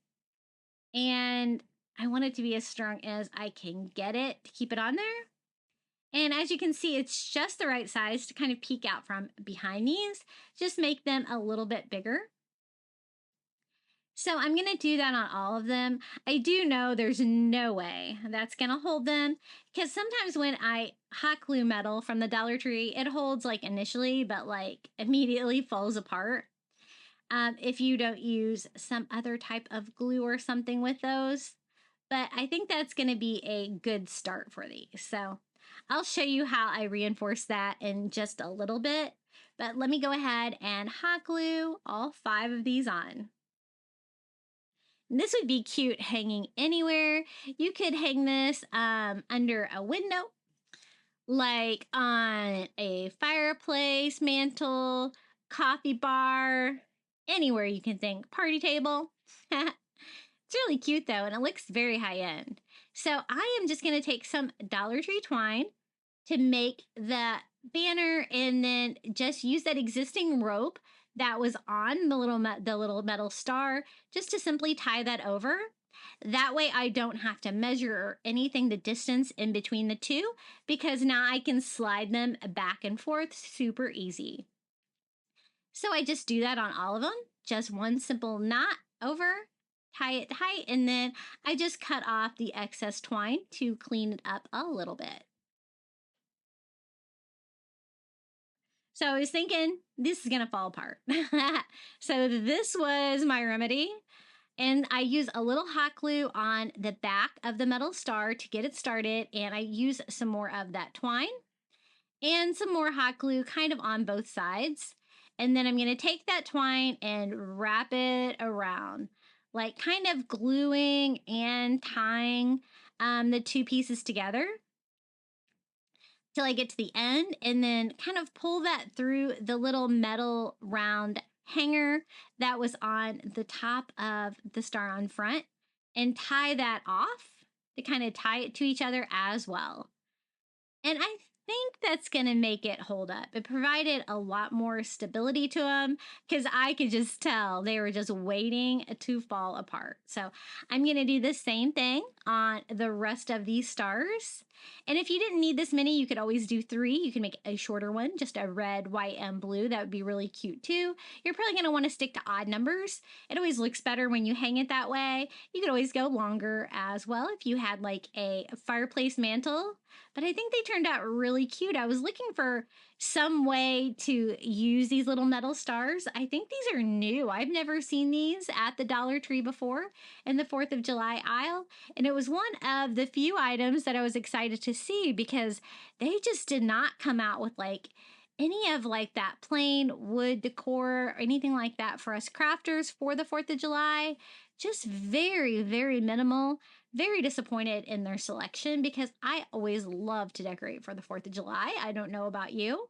and I want it to be as strong as I can get it to keep it on there. And as you can see, it's just the right size to kind of peek out from behind these. Just make them a little bit bigger. So I'm going to do that on all of them. I do know there's no way that's going to hold them, because sometimes when I hot glue metal from the Dollar Tree, it holds like initially, but like immediately falls apart. If you don't use some other type of glue or something with those. But I think that's going to be a good start for these. So I'll show you how I reinforce that in just a little bit. But let me go ahead and hot glue all 5 of these on. And this would be cute hanging anywhere. You could hang this under a window, like on a fireplace, mantle, coffee bar, anywhere you can think, party table. It's really cute though, and it looks very high end. So I am just going to take some Dollar Tree twine to make the banner, and then just use that existing rope that was on the little metal star just to simply tie that over. That way I don't have to measure or anything the distance in between the two, because now I can slide them back and forth super easy. So I just do that on all of them. Just one simple knot over, tie it tight, and then I just cut off the excess twine to clean it up a little bit. So I was thinking this is gonna fall apart. So this was my remedy. And I use a little hot glue on the back of the metal star to get it started. And I use some more of that twine and some more hot glue kind of on both sides. And then I'm going to take that twine and wrap it around, like kind of gluing and tying the 2 pieces together till I get to the end, and then kind of pull that through the little metal round hanger that was on the top of the star on front, and tie that off to kind of tie it to each other as well. And I think that's going to make it hold up. It provided a lot more stability to them, because I could just tell they were just waiting to fall apart. So I'm going to do the same thing on the rest of these stars. And if you didn't need this many, you could always do 3. You can make a shorter one, just a red, white, and blue. That would be really cute too. You're probably going to want to stick to odd numbers. It always looks better when you hang it that way. You could always go longer as well if you had like a fireplace mantle. But I think they turned out really cute. I was looking for some way to use these little metal stars. I think these are new. I've never seen these at the Dollar Tree before in the 4th of July aisle. And it was one of the few items that I was excited to see, because they just did not come out with like any of like that plain wood decor or anything like that for us crafters for the 4th of July. Just very, very minimal. Very disappointed in their selection, because I always love to decorate for the 4th of July. I don't know about you.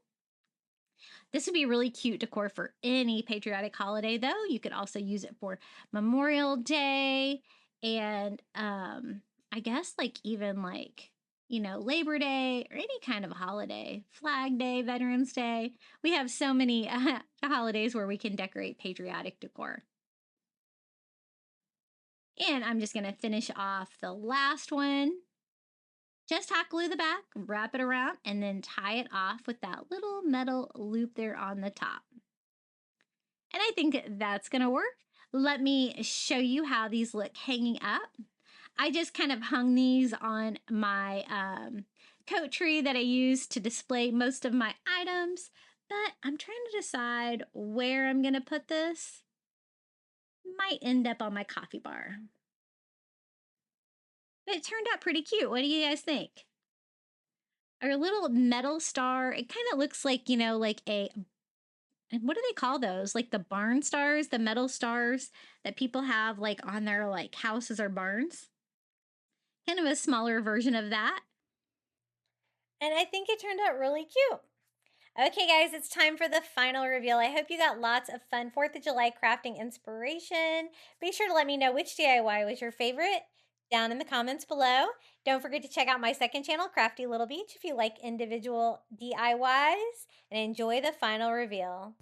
This would be really cute decor for any patriotic holiday, though. You could also use it for Memorial Day, and I guess like even like, you know, Labor Day or any kind of holiday, Flag Day, Veterans Day. We have so many holidays where we can decorate patriotic decor. And I'm just going to finish off the last one. Just hot glue the back, wrap it around, and then tie it off with that little metal loop there on the top. And I think that's going to work. Let me show you how these look hanging up. I just kind of hung these on my coat tree that I use to display most of my items, but I'm trying to decide where I'm going to put this. Might end up on my coffee bar. But it turned out pretty cute. What do you guys think? Our little metal star, it kind of looks like, you know, like a, and what do they call those? Like the barn stars, the metal stars that people have like on their like houses or barns. Kind of a smaller version of that. And I think it turned out really cute. Okay, guys, it's time for the final reveal. I hope you got lots of fun 4th of July crafting inspiration. Be sure to let me know which DIY was your favorite down in the comments below. Don't forget to check out my second channel, Crafty Little Beach, if you like individual DIYs, and enjoy the final reveal.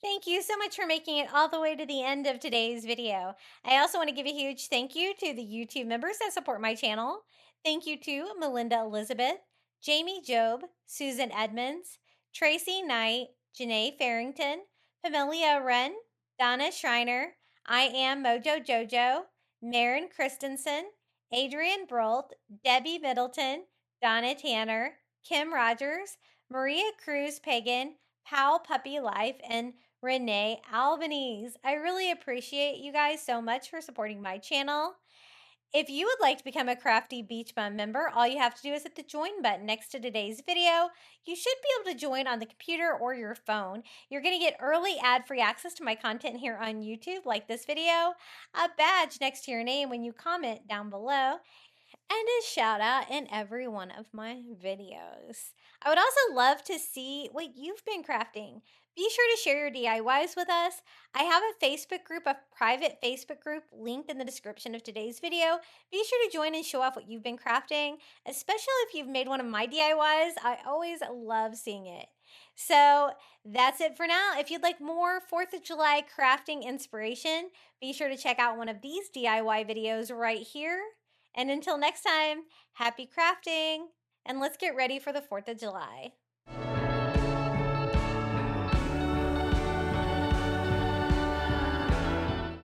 Thank you so much for making it all the way to the end of today's video. I also want to give a huge thank you to the YouTube members that support my channel. Thank you to Melinda Elizabeth, Jamie Job, Susan Edmonds, Tracy Knight, Janae Farrington, Pamelia Wren, Donna Schreiner, I Am Mojo Jojo, Maren Christensen, Adrian Brolt, Debbie Middleton, Donna Tanner, Kim Rogers, Maria Cruz Pagan, Powell Puppy Life, and Renee Albanese. I really appreciate you guys so much for supporting my channel. If you would like to become a Crafty Beach Bum member, all you have to do is hit the join button next to today's video. You should be able to join on the computer or your phone. You're going to get early ad-free access to my content here on YouTube, like this video, a badge next to your name when you comment down below, and a shout out in every one of my videos. I would also love to see what you've been crafting. Be sure to share your DIYs with us. I have a Facebook group, a private Facebook group linked in the description of today's video. Be sure to join and show off what you've been crafting, especially if you've made one of my DIYs. I always love seeing it. So that's it for now. If you'd like more 4th of July crafting inspiration, be sure to check out one of these DIY videos right here. And until next time, happy crafting, and let's get ready for the 4th of July.